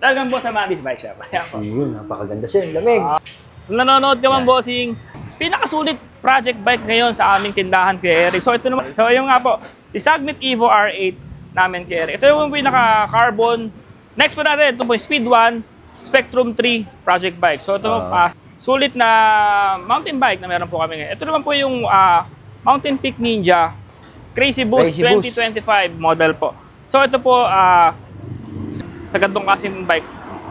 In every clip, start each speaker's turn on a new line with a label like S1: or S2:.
S1: Talagang boss sa Maddie's Bike Shop. Ayan po.
S2: Yun, napakaganda sir. Lamig.
S1: Nanonood ka man, bossing. Pinakasulit project bike ngayon sa aming tindahan, Kuya Eric. So ito naman. So yung nga po, si Sagmit Evo R8 namin, Kuya Eric. Ito yung pinaka-carbon. Next po natin, ito po yung Speed 1 Spectrum 3 project bike. So ito sulit na mountain bike na meron po kami ngayon. Ito naman po yung Mountain Peak Ninja Crazy Boost 2025 model po. So ito po, sa gantong kasing bike,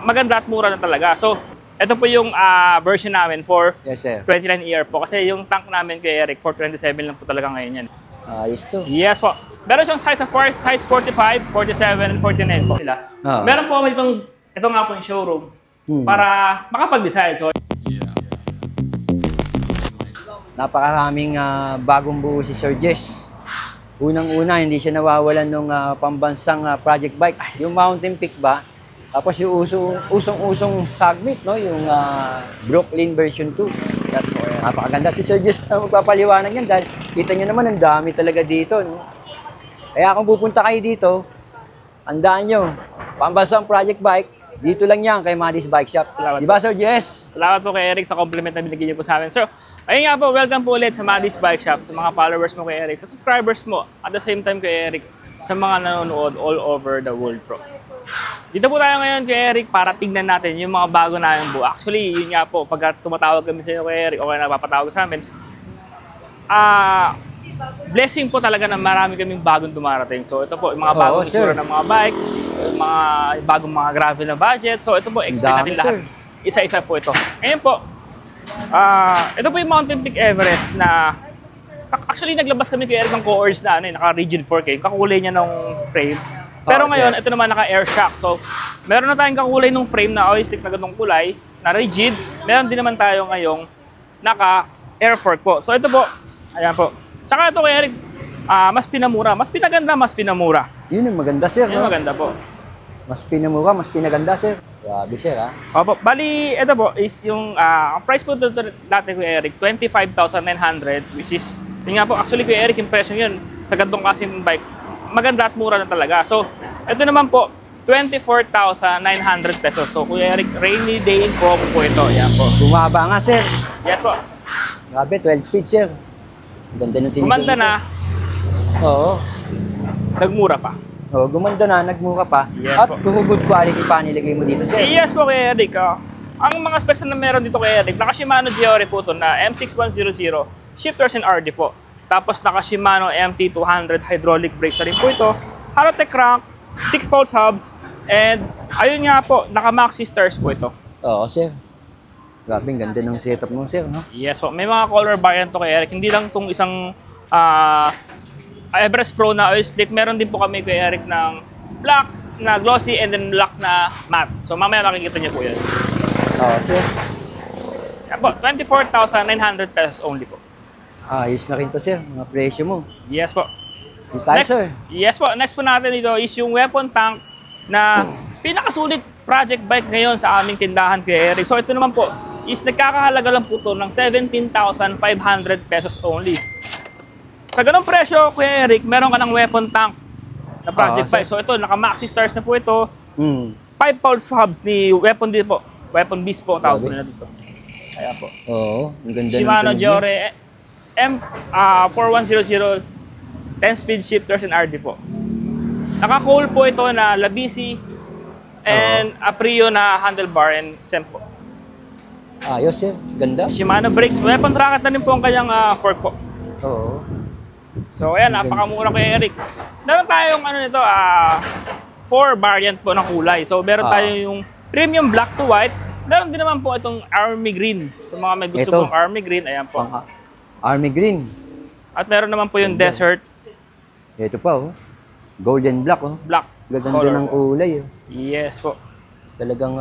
S1: maganda at mura na talaga. So ito po yung version namin for 29ER po. Kasi yung tank namin kay Eric for 27 lang po talaga ngayon yan.
S2: Ayos to.
S1: Yes po. Meron siyang size na size 45, 47, and 49 po sila. Meron po kami ito nga po yung showroom para makapag-decide. So,
S2: napakaraming bagong buo si Sir Jess. Unang-una, hindi siya nawawalan ng pambansang project bike. Yung Mountain Peak ba? Tapos yung usong Sagmit, no? Yung Brooklyn version 2. That's napakaganda si Sir Jess na magpapaliwanag yan dahil kita nyo naman, ang dami talaga dito, no? Kaya kung pupunta kayo dito, andaan nyo, pambansang project bike, dito lang yan kay Maddie's Bike Shop. Diba, Sir Jess?
S1: Salamat po kay Eric sa compliment na binigyan niyo po sa amin. Sir, ayun nga po, welcome po ulit sa Maddie's Bike Shop, sa mga followers mo kay Eric, sa subscribers mo, at the same time kay Eric, sa mga nanonood all over the world, bro. Dito po tayo ngayon kay Eric para tignan natin yung mga bago namin buo. Actually, yun nga po, pag tumatawag kami sa inyo kay Eric o kaya napapatawag sa amin, blessing po talaga na marami kaming bagong dumarating. So ito po, yung mga bagong itsura ng mga bike, yung mga bagong mga gravel na budget. So ito po, explain natin lahat. Isa-isa po ito. Ngayon po, ito po yung Mountain Peak Everest na actually naglabas kami kay Eric ng co-ords na naka-rigid 4K. Kakulay niya ng frame. Pero ngayon, ito naman naka-air shock. So, meron na tayong kakulay ng frame na oil stick na ganong kulay, na rigid. Meron din naman tayo ngayong naka-air fork po. So, ito po, ayan po. Saka ito kay Eric, mas pinamura. Mas pinaganda, mas pinamura.
S2: Yun yung maganda, sir.
S1: Yun yung maganda po.
S2: Mas pinamura, mas pinaganda, sir. Grabe, sir, ha?
S1: Opo, bali, ito po is yung, ang price po dito dati kay Eric, 25,900, which is, yun nga po, actually kay Eric, yung presyo yun, sa gantong kasing bike, maganda at mura na talaga. So, ito naman po, 24,900 pesos. So, Kuya Eric, rainy day promo po ito. Yan po.
S2: Bumaba nga, sir.
S1: Yes po.
S2: Grabe, 12 speed, sir. Ganda nung tinigil.
S1: Gumanda na.
S2: Oo.
S1: Nagmura pa.
S2: Oo, gumanda na, nagmura pa.
S1: Yes,
S2: at
S1: po.
S2: good quality pa nilagay mo dito, sir.
S1: Yes po, Kuya Eric. Ang mga specs na meron dito, Kuya Eric, naka Shimano GR po ito na M6100, shifters and RD po. Tapos naka Shimano MT200 hydraulic brakes na rin po ito. Halotech crank, 6 pulse hubs, and ayun nga po, naka Maxi stars po ito.
S2: Oo, sir. Grabe, ganda ng setup mo, sir, no?
S1: Yes po. May mga color variant to kay Eric. Hindi lang itong isang Everest Pro na oil slick. Meron din po kami kay Eric ng black na glossy and then black na matte. So mamaya makikita niyo po yan.
S2: Oo, sir.
S1: Yan po, 24,900 pesos only po.
S2: Ayos na rin to, sir. Mga presyo mo.
S1: Yes po.
S2: Next, sir.
S1: Yes po. Next po natin dito is yung weapon tank na pinakasulit project bike ngayon sa aming tindahan kay Eric. So ito naman po is nagkakahalaga lang po ito ng 17,500 pesos only. Sa ganong presyo, Kuya Eric, meron ka ng weapon tank na project bike. So ito, naka-maxi stars na po ito. 5 pulse hubs ni weapon din po. Weapon beast po tawag nila dito. Ayan po.
S2: Oo, ang ganda
S1: Shimano GR M4100 10-speed shifters and RD po. Naka-coal po ito na Labisi and Aprio na handlebar and SEM po.
S2: Ayos, sir. Ganda.
S1: Shimano brakes. Weapon racket na rin po ang kanyang fork po.
S2: Oo.
S1: So ayan, napakamura kay Eric. Meron tayong ano nito, 4 variant po ng kulay. So meron tayo yung premium black to white. Meron din naman po itong army green. So mga may gusto pong army green, ayan po.
S2: Army green.
S1: At meron naman po yung desert.
S2: Ito pa, oh. Golden black, oh.
S1: Black.
S2: Gaganda ng kulay, oh.
S1: Yes po.
S2: Talagang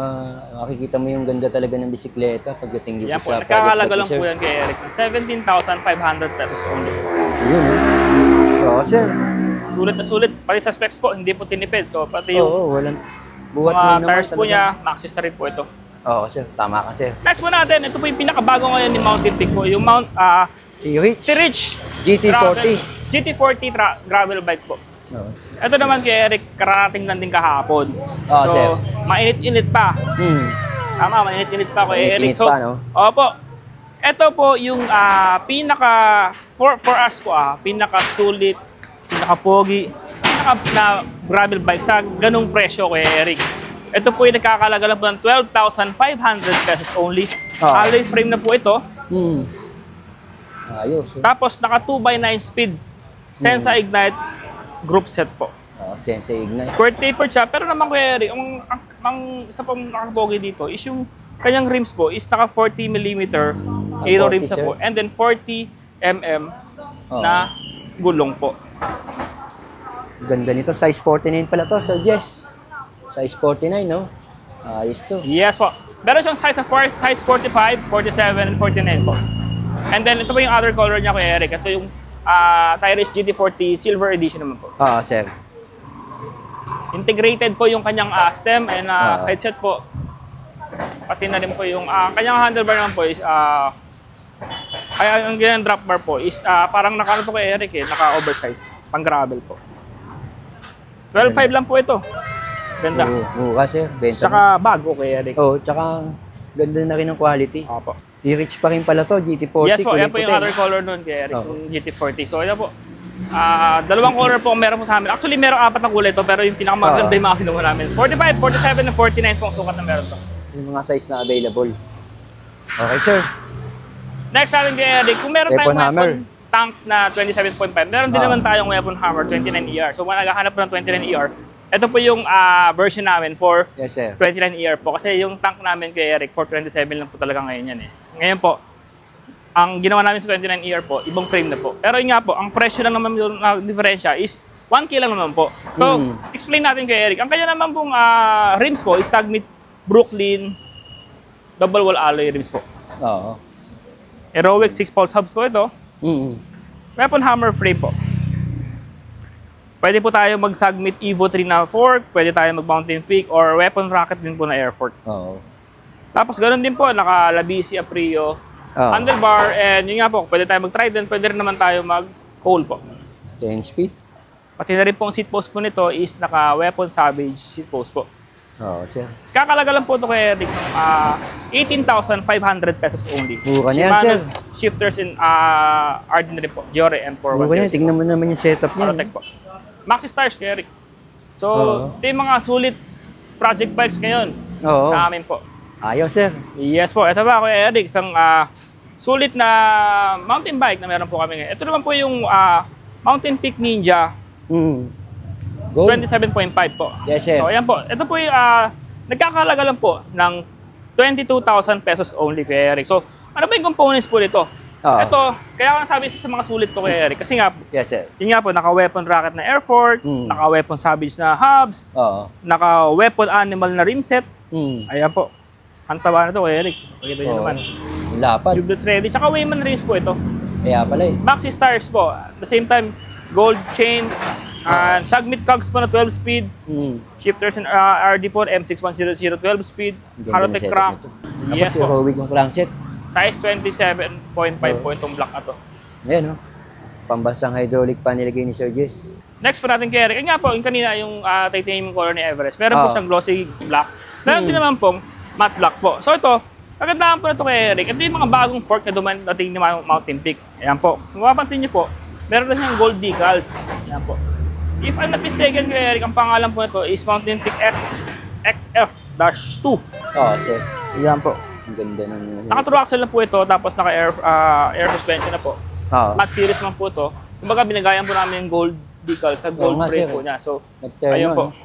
S2: makikita mo yung ganda talaga ng bisikleta pagdating dito
S1: yan po,
S2: sa
S1: nakakalaga lang po yan kay Eric. 17,500 pesos only.
S2: Yun, oh. Oo, sir.
S1: Sulit na sulit. Pati sa specs po, hindi po tinipid. So, pati yung
S2: walang buhat
S1: mga tires po niya, Maxxis na rin po ito.
S2: Oo, sir. Tama ka, sir.
S1: Next po natin, ito po yung pinakabago ngayon ni Mountain Peak po. Yung
S2: Si Rich.
S1: si Rich
S2: GT40.
S1: GT40 gravel bike po.
S2: Oo.
S1: Ito naman kay Eric, kararating lang din kahapon.
S2: Ah,
S1: So,
S2: sir.
S1: mainit-init pa.
S2: Hmm.
S1: Tama, mainit-init pa kay Eric.
S2: Mainit-init
S1: So,
S2: pa, no?
S1: opo. Ito po yung pinaka, for us po pinaka sulit, pinaka pogi, pinaka na gravel bike sa ganung presyo kay Eric. Ito po yung nagkakalaga lang po ng 12,500 pesos only.
S2: Ah.
S1: Alloy frame na po ito.
S2: Hmm. Ayos.
S1: Tapos naka 2x9 speed. Sensa Ignite group set po.
S2: Sensei Ignite.
S1: Squirt tapered siya, pero naman kuya Eric, ang isa pang nakapogi dito is yung kanyang rims po is naka 40mm aero
S2: 40,
S1: rims na
S2: sir.
S1: po and then 40mm na gulong po.
S2: Ganda nito. Size 49 pala to, Sir Jess. Size 49, no? Ayos to.
S1: Yes po. Meron siyang size 45, 47, and 49 po. And then ito po yung other color niya kuya Eric. Ito yung Tyrus GT40 Silver Edition naman po.
S2: Sir.
S1: Integrated po yung kanyang stem and headset po. Pati na rin po yung kanyang handlebar naman po is kaya ang ganyan drop bar po is parang naka po kay Eric naka-oversize, pang gravel po. 12.5 lang po ito. Ganda.
S2: Mura, sir. Benta.
S1: Tsaka bago kay Eric.
S2: Tsaka ganda na rin ng quality.
S1: Opo.
S2: I-reach pa rin pala to, GT40.
S1: Yes po, yan po yung other color nun kay Eric, yung GT40. So, yan po. Dalawang color po ang meron po sa amin. Actually, meron 4 na kulay to, pero yung pinakamaganda yung mga kinuha namin. 45, 47, and 49 po ang sukat na meron to.
S2: Yung mga size na available. Okay, sir.
S1: Next natin kay Eric, kung meron
S2: Weapon
S1: tayong
S2: hammer.
S1: weapon tank na 27.5, meron din naman tayong weapon hammer 29ER. So, kung naghahanap po ng 29ER, ito po yung version namin for
S2: Yes, sir.
S1: 29ER po. Kasi yung tank namin kay Eric, for 27 lang po talaga ngayon yan eh. Ngayon po, ang ginawa namin sa 29ER po, ibang frame na po. Pero yun nga po, ang presyo lang naman yung diferensya is 1K lang naman po. So, explain natin kay Eric. Ang kanya naman pong rims po is Sagmit Brooklyn double wall alloy rims po.
S2: Oo.
S1: Heroic 6 pulse hubs po ito. Weapon hammer frame po. Pwede po tayo mag-Sagmit Evo 3 na fork, pwede tayo mag-Mountain Peak, or weapon rocket din po na air fork.
S2: Oo.
S1: Tapos ganoon din po, naka-Labisi Aprio, handlebar, and yun nga po, pwede tayo mag-Trident, pwede rin naman tayo mag-Cole po.
S2: 10 speed.
S1: Pati na rin po ang seat post po nito is naka-Weapon Savage seat post po.
S2: Oo, sir.
S1: Kakalaga lang po ito kay Eric ng 18,500 pesos only.
S2: Mura na yan,
S1: Shimano
S2: sir.
S1: shifters in RD na rin po, Giore M4.
S2: Mura na yan. Tingnan mo naman yung setup niya.
S1: Arotec po. Maxi Stars kay Eric. So, ito yung mga sulit project bikes ngayon sa amin po.
S2: Ayos, sir.
S1: Yes po. Ito ba, Kuya Eric, isang sulit na mountain bike na meron po kami ngayon. Ito naman po yung Mountain Peak Ninja
S2: Gold.
S1: 27.5 po.
S2: Yes, sir.
S1: So, ayan po. Ito po yung nagkakalaga lang po ng 22,000 pesos only kay Eric. So, ano ba yung components po nito? Ito, kaya nga sabi sa mga sulit to kay Eric. Kasi nga,
S2: Yes, sir.
S1: yun nga po, naka-weapon rocket na air fork, naka-weapon savage na hubs,
S2: Oo.
S1: naka-weapon animal na rim set. Ayan po. Ang taba na to kay Eric. Pakita nyo naman.
S2: Lapad.
S1: Tubeless ready. Saka Wayman rims po ito.
S2: Kaya pala eh.
S1: Maxi Stars po. At the same time, gold chain. And Sagmit cogs po na 12 speed. Shifters and RD po, M6100 12 speed. Harotec crank.
S2: Yes po. Tapos yung crankset.
S1: Size 27.5 po itong black na to.
S2: Ayan, pambansang hydraulic pa nilagay ni Sir Jess.
S1: Next po natin kay Eric. Nga po, yung kanina yung titanium color ni Everest. Meron po siyang glossy black. Meron din naman pong matte black po. So ito, kagandahan po na ito kay Eric. Ito yung mga bagong fork na dumating ni Mountain Peak. Ayan po. Kung mapapansin niyo po, meron na siyang gold decals. Ayan po. If I'm not mistaken kay Eric, ang pangalan po nito is Mountain Peak XF-2.
S2: Oo, sir.
S1: Ayan po.
S2: Ang ganda ng...
S1: Naka-true axle na po ito, tapos naka-air suspension na po. Matte series man po ito. Kumbaga, binagayan po namin yung gold decal sa gold frame po niya. So, ayun po.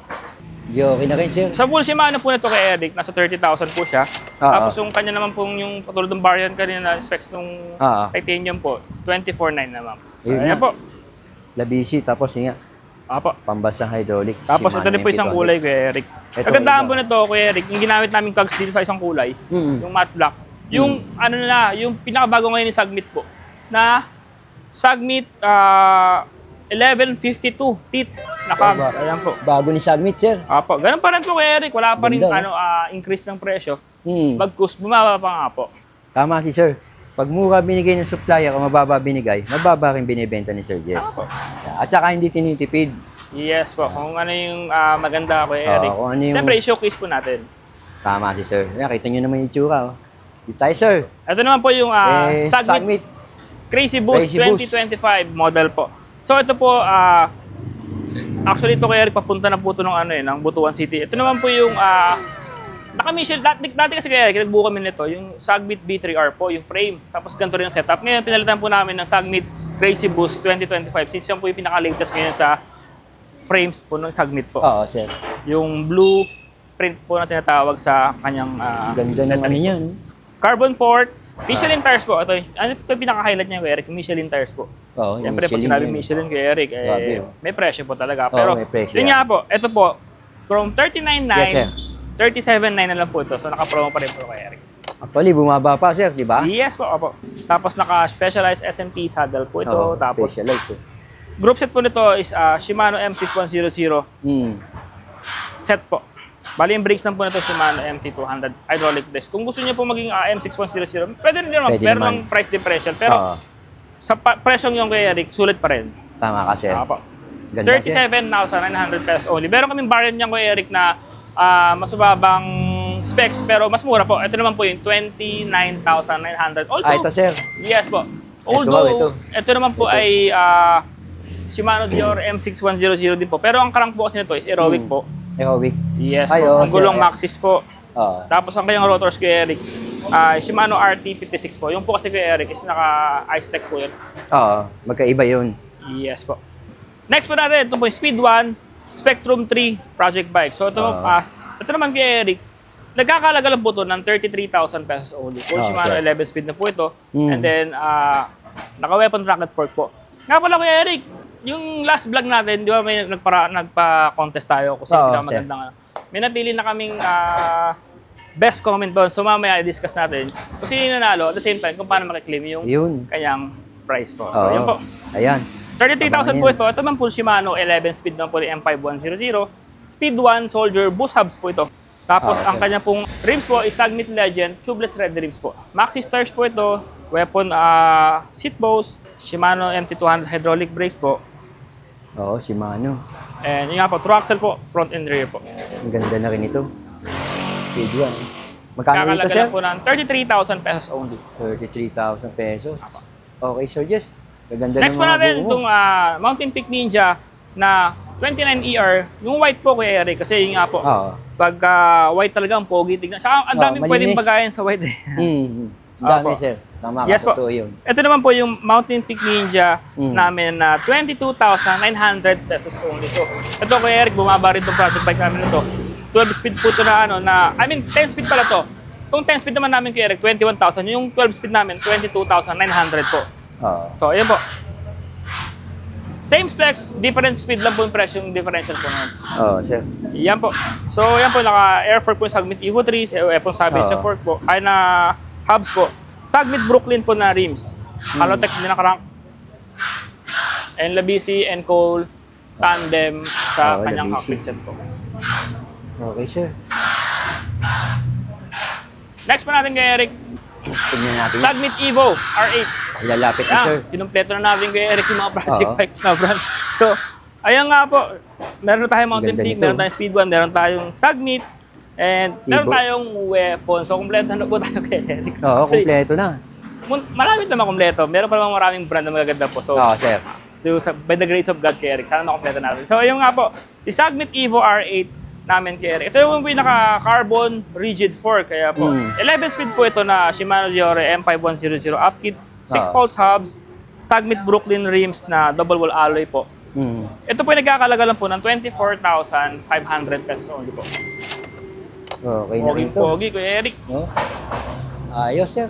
S2: Okay na rin, sir.
S1: Sa full Shimano po nito kay Eric, nasa 30,000 po siya. Tapos yung kanya naman po yung patulad ng variant kanina na specs ng titanium po, 24,900 naman. Ayan po.
S2: Labisi, tapos yun nga.
S1: Apo.
S2: Pambansang hydraulic.
S1: Tapos ito din po isang kulay kay Eric. Kagandahan po nito kay Eric, yung ginamit namin cogs dito sa isang kulay, yung matte black. Yung ano na, yung pinakabago ngayon ni Sagmit po, na Sagmit 1152 teeth na cogs. Ayan po.
S2: Bago ni Sagmit, sir.
S1: Apo. Ganun pa rin po kay Eric. Wala pa rin increase ng presyo. Bagkus, bumaba pa nga po.
S2: Tama si sir. Pag mura binigay ng supplier o mababa binigay, mababa rin binibenta ni Sir Jess. At saka hindi tinitipid.
S1: Yes po, kung ano yung maganda Kuya Eric.
S2: kung ano yung...
S1: Siyempre, i-showcase po natin.
S2: Tama si sir. Nakita nyo naman yung tsura. Oh. Dito tayo, sir.
S1: Ito naman po yung Sagmit
S2: Sagmit.
S1: Crazy Boost
S2: Crazy Boost.
S1: 2025 model po. So ito po, actually ito Kuya Eric, papunta na po ito ng Butuan City. Ito naman po yung naka-Michelin, dati kasi Kuya Eric, nagbuo kami nito, yung Sagmit B3R po, yung frame. Tapos ganito rin ang setup. Ngayon, pinalitan po namin ng Sagmit Crazy Boost 2025. Since yan po yung pinaka-latest ngayon sa frames po ng Sagmit po.
S2: Oo, sir.
S1: Yung blue print po na tinatawag sa kanyang
S2: Ganda ng ano niya, no?
S1: carbon port, Michelin tires po. Ito yung pinaka-highlight niya, Kuya Eric, Michelin tires po.
S2: Oo,
S1: Siyempre, pag sinabi Michelin, Kuya Eric,
S2: Grabe,
S1: may presyo po talaga.
S2: Oo,
S1: Pero,
S2: may presyo
S1: yun
S2: yan.
S1: nga po, ito po, from 39.9,
S2: Yes, sir.
S1: 37.9 na lang po ito. So, naka-promo pa rin po, Kuya Eric.
S2: Actually, bumaba pa, sir, di ba?
S1: Yes po, opo. Tapos, naka-specialized SMT saddle po ito.
S2: Oo,
S1: Tapos,
S2: specialized.
S1: group set po nito is Shimano M6100 set po. Bali, yung brakes lang po nito Shimano MT200 hydraulic disc. Kung gusto niyo po maging M6100, pwede rin naman.
S2: Pwede
S1: Pero
S2: naman.
S1: ng price differential. Pero
S2: Oo.
S1: sa presyong yung kay Eric, sulit pa rin.
S2: Tama ka, sir.
S1: Opo.
S2: Ganda, sir.
S1: 37,900 pesos only. Meron kaming variant niyan kay Eric na mas mababang specs pero mas mura po. Ito naman po yung 29,900. Although,
S2: Ito, sir.
S1: yes po. Although,
S2: ito.
S1: ito naman po ay Shimano Dior M6100 din po. Pero ang crank po kasi nito is aerobic po.
S2: Aerobic.
S1: Yes
S2: Ay,
S1: po.
S2: oo,
S1: Ang gulong
S2: sir.
S1: Maxxis po.
S2: Oo.
S1: Tapos ang kanyang rotors kay Eric, Shimano RT56 po. Yung po kasi kay Eric is naka-ice-tech po yun.
S2: Oo, magkaiba yun.
S1: Yes po. Next po natin, ito po yung Speed 1 Spectrum 3 project bike. So ito, ito naman kay Eric, nagkakalaga lang po ito ng 33,000 pesos only. Full Shimano
S2: sir.
S1: 11 speed na po ito. And then, naka-weapon bracket fork po. Nga pala kay Eric, yung last vlog natin, di ba may nagpa-contest tayo kung sino pinakamagandang may napili na kaming best comment doon. So mamaya i-discuss natin kung sino yung nanalo at the same time kung paano makiklaim yung kanyang price po. So yun po.
S2: Ayan.
S1: 33,000 po ito. Ito man po Shimano 11 speed naman po yung M5100. Speed 1 Soldier boost hubs po ito. Tapos ang kanya pong rims po is Sagmit Legend tubeless red rims po. Maxxis tires po ito. Weapon seat post. Shimano MT200 hydraulic brakes po.
S2: Oo, Shimano.
S1: And yun nga po, true axle po, front and rear po.
S2: Ang ganda na rin ito. Speed 1. Magkano ito,
S1: Kakalaga
S2: sir?
S1: lang po ng 33,000 pesos only.
S2: 33,000 pesos. Okay, sir, Jess. Gaganda
S1: Next
S2: ng
S1: po
S2: mga
S1: natin
S2: buo mo.
S1: itong Mountain Peak Ninja na 29ER. Yung white po Kuya Eric kasi yun nga po.
S2: Oo.
S1: Pag white talaga ang pogi tignan. Saka ang daming pwedeng
S2: malinis.
S1: bagayan sa white.
S2: Ang dami,
S1: Opo.
S2: sir. Tama ka,
S1: Yes po.
S2: totoo yun.
S1: Ito naman po yung Mountain Peak Ninja namin na 22,900 pesos only. So, ito Kuya Eric, bumaba rin itong project bike namin ito. 12 speed po ito na 10 speed pala to. Itong 10 speed naman namin Kuya Eric, 21,000. Yung 12 speed namin, 22,900 po.
S2: Oo.
S1: So, ayan po. Same specs, different speed lang po yung presyo, yung differential po naman.
S2: Oo, sir.
S1: Yan po. So, yan po, naka-air fork po yung Sagmit Evo 3, Epon Savage sa fork po, ay na hubs po. Sagmit Brooklyn po na rims. Halotech din na crank. And Labisi and Cole tandem sa kanyang
S2: Labisi.
S1: cockpit set po.
S2: Okay, sir.
S1: Next po natin kay Eric,
S2: Tingnan natin.
S1: Sagmit Evo R8.
S2: Lalapit na, sir.
S1: Kinumpleto na natin kay Eric yung mga project
S2: Oo.
S1: bike na brand. So, ayan nga po. Meron na tayong Mountain
S2: Ganda
S1: Peak,
S2: nito.
S1: meron tayong Speed 1, meron tayong Sagmit, and meron
S2: Evo.
S1: tayong weapon. So, kumpleto na po tayo kay Eric.
S2: Oo,
S1: Actually,
S2: kompleto na.
S1: malapit naman kumpleto. Meron pa naman maraming brand na magaganda po. So,
S2: Oo, sir.
S1: by the grace of God kay Eric, sana makompleto natin. So, ayun nga po, si Sagmit Evo R8 namin kay Eric. Ito yung pinaka-carbon rigid fork. Kaya po, 11 speed po ito na Shimano Diore M5100 upkit, 6 pulse hubs, Sagmit Brooklyn rims na double wall alloy po. Ito po yung nagkakalaga lang po ng 24,500 pesos only po.
S2: Okay na rin to.
S1: Pogi, Kuya Eric.
S2: No? Ayos, sir.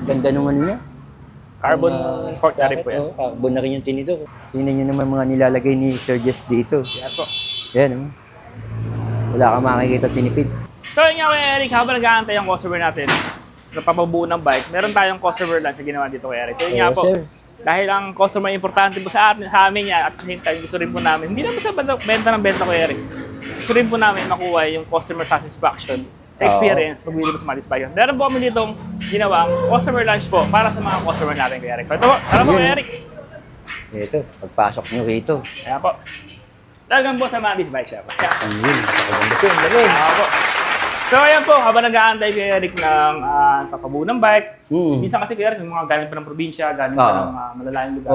S2: Ganda nung ano niya.
S1: Carbon fork na rin po yan.
S2: Carbon na rin yung tinito. Tingnan nyo naman mga nilalagay ni Sir Jess dito.
S1: Yes po.
S2: Yan, oh. Wala kang makikita tinipid.
S1: So yun nga Kuya Eric, habang nag-aantay ang customer natin na papabuo ng bike, meron tayong customer lunch na ginawa dito Kuya Eric. So yun nga po,
S2: sir.
S1: dahil ang customer importante po sa amin yan, at gusto rin po namin, hindi naman sa benta ng benta Kuya Eric, gusto rin po namin makuha yung customer satisfaction sa experience pag bili mo sa Malis Bike. Meron po kami ditong ginawang customer lunch po para sa mga customer natin Kuya Eric. So ito po, tara po Kuya Eric.
S2: Ito, pagpasok nyo rito.
S1: Kaya po. Talagang po sa Maddie's Bike Shop. Kaya.
S2: Ang yun, napaganda po, ang galing.
S1: Kaya po. So ayan po, habang nag-aantay kay Eric ng papabuo ng bike, minsan kasi kay Eric, yung mga galing pa ng probinsya, galing pa ng malalayang lugar.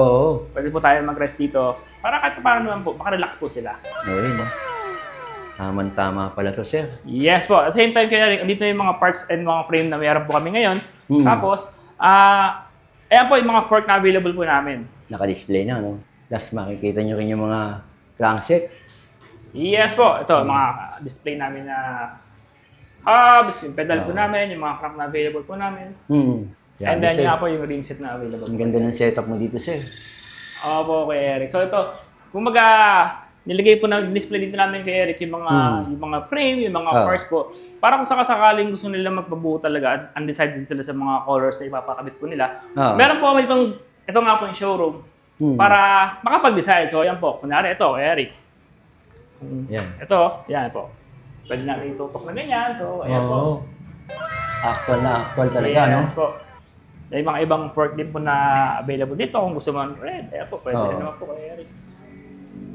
S1: Pwede po tayo mag-rest dito. Para kahit paano naman po, makarelax po sila.
S2: Okay, no? Tama pala to, sir.
S1: Yes po. At the same time kay Eric, dito yung mga parts and mga frame na mayroon po kami ngayon. Tapos, ayan po yung mga fork na available po namin.
S2: Naka-display na, no? Plus, makikita nyo rin yung mga crankset.
S1: Yes po. Ito, mga display namin na hubs, yung pedal po namin, yung mga crank na available po namin. And then yung po yung rim set na available.
S2: Ang ganda ng setup mo dito, sir.
S1: Opo, kay Eric. So ito, kumbaga, nilagay po na display dito namin kay Eric yung mga frame, yung mga parts po. Para kung sakasakaling gusto nila magpabuo talaga, undecided sila sa mga colors na ipapakabit po nila. Meron po kami ito nga po yung showroom para makapag-decide. So ayan po, kunwari ito, kay Eric.
S2: Yan.
S1: Ito, yan po. Pwede natin itutok na ganyan. So, ayan po.
S2: Actual na actual talaga, no?
S1: Yes po. May mga ibang fork din po na available dito. Kung gusto mo ng red, ayan po. Pwede rin naman po kay Eric.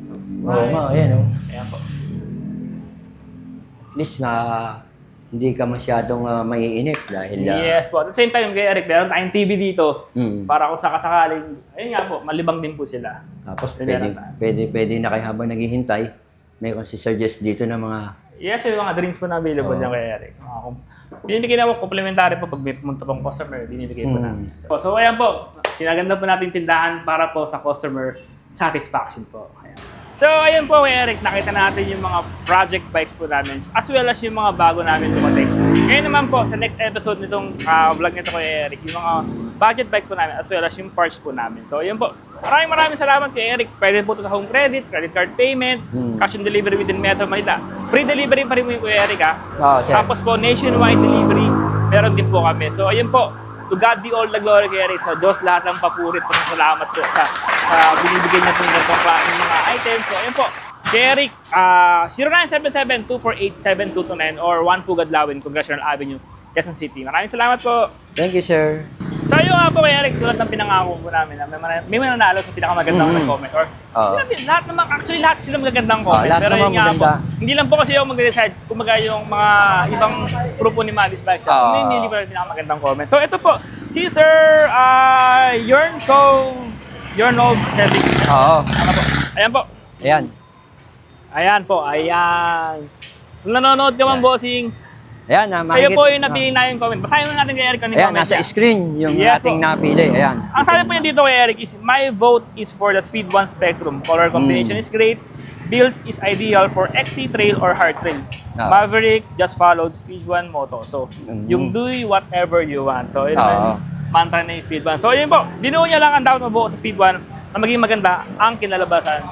S1: So,
S2: Oo nga, ayan, no?
S1: Ayan po.
S2: At least na hindi ka masyadong maiinip dahil...
S1: Yes po. At the same time, kay Eric, meron tayong TV dito. Para kung sakasakaling, ayun nga po, malibang din po sila.
S2: Tapos pwede na kayo habang naghihintay. Mayroon si Sir Jess dito na mga...
S1: Yes, yung mga drinks po na available niya kay Eric. Binibigay na po, complimentary po pag may pumunta pong customer, binibigay po namin. So, ayan po, tinaganda po natin tindahan para po sa customer satisfaction po. Ayan. So, ayan po kay Eric, nakita natin yung mga project bikes po namin as well as yung mga bago namin dumating. Ngayon naman po, sa next episode nitong vlog nito kay Eric, yung mga budget bike po namin as well as yung parts po namin. So, ayan po. Maraming salamat kay Eric. Pwede po ito sa home credit card payment, cash on delivery within Metro Manila. Free delivery pa rin po yung kay Eric, ha? Tapos po, nationwide delivery, meron din po kami. So, ayun po. To God be all the glory kay Eric. Sa Diyos, lahat ng papurit po. Salamat po sa binibigay niya po ng ganitong klaseng mga items. So, ayun po. Kay Eric, 0977-248-7229 or 1 Pugad Lawin, Congressional Avenue, Quezon City. Maraming salamat po.
S2: Thank you, sir.
S1: So yun nga po kay Eric, tulad ng pinangako po namin na may mananalo sa pinakamagandang nag-comment. Or lahat naman, actually lahat sila magagandang comment. Pero yun nga po, hindi lang po kasi yung mag-decide, kumaga yung mga ibang grupo ni Maddie's Bike Shop, hindi po yung pinakamagandang comment. So ito po, si Sir Yornov Heavy. Ayan po. Ayan po, ayan. Kung nanonood ka man, bossing,
S2: ayan,
S1: sa'yo po yung napili na yung comment. Basahin mo natin kay Eric kanina.
S2: Ayan, nasa screen yung ating napili. Ayan.
S1: Ang sabi po niya dito kay Eric is, my vote is for the Speed 1 Spectrum. Color combination is great. Build is ideal for XC Trail or hard trail. Maverick just followed Speed 1 Moto. So, yung do whatever you want. So, yun yung mantra na yung Speed 1. So, yun po. Binuo niya lang ang dapat mabuo sa Speed 1 na maging maganda ang kinalabasan.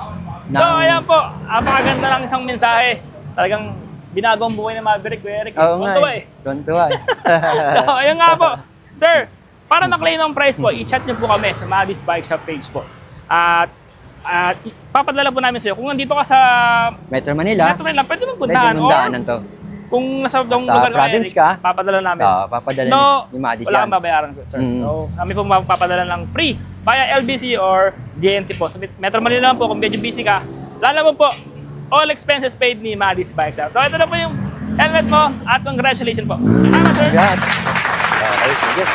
S1: So, ayan po. Napakaganda lang isang mensahe. Talagang binagong buhay ng Maverick, Eric. Tuntua eh.
S2: Tuntua eh.
S1: So, ayun nga po. Sir, para maklaim ang price po, i-chat niyo po kami sa Maddie's Bike Shop page po. At papadala po namin sa iyo. Kung nandito ka sa
S2: Metro Manila,
S1: pwede mong puntahan.
S2: Pwede mong to.
S1: Kung nasa lugar
S2: province ka,
S1: papadala namin.
S2: Papadala ni Maddie's
S1: wala kang babayaran, sir. So, kami po papadala lang free via LBC or JNT po. Sa Metro Manila lang po, kung medyo busy ka, lala mo po, all expenses paid ni Maddie's Bike Shop. So ito na po yung helmet mo at congratulations po. Tama, sir.
S2: Okay, sige.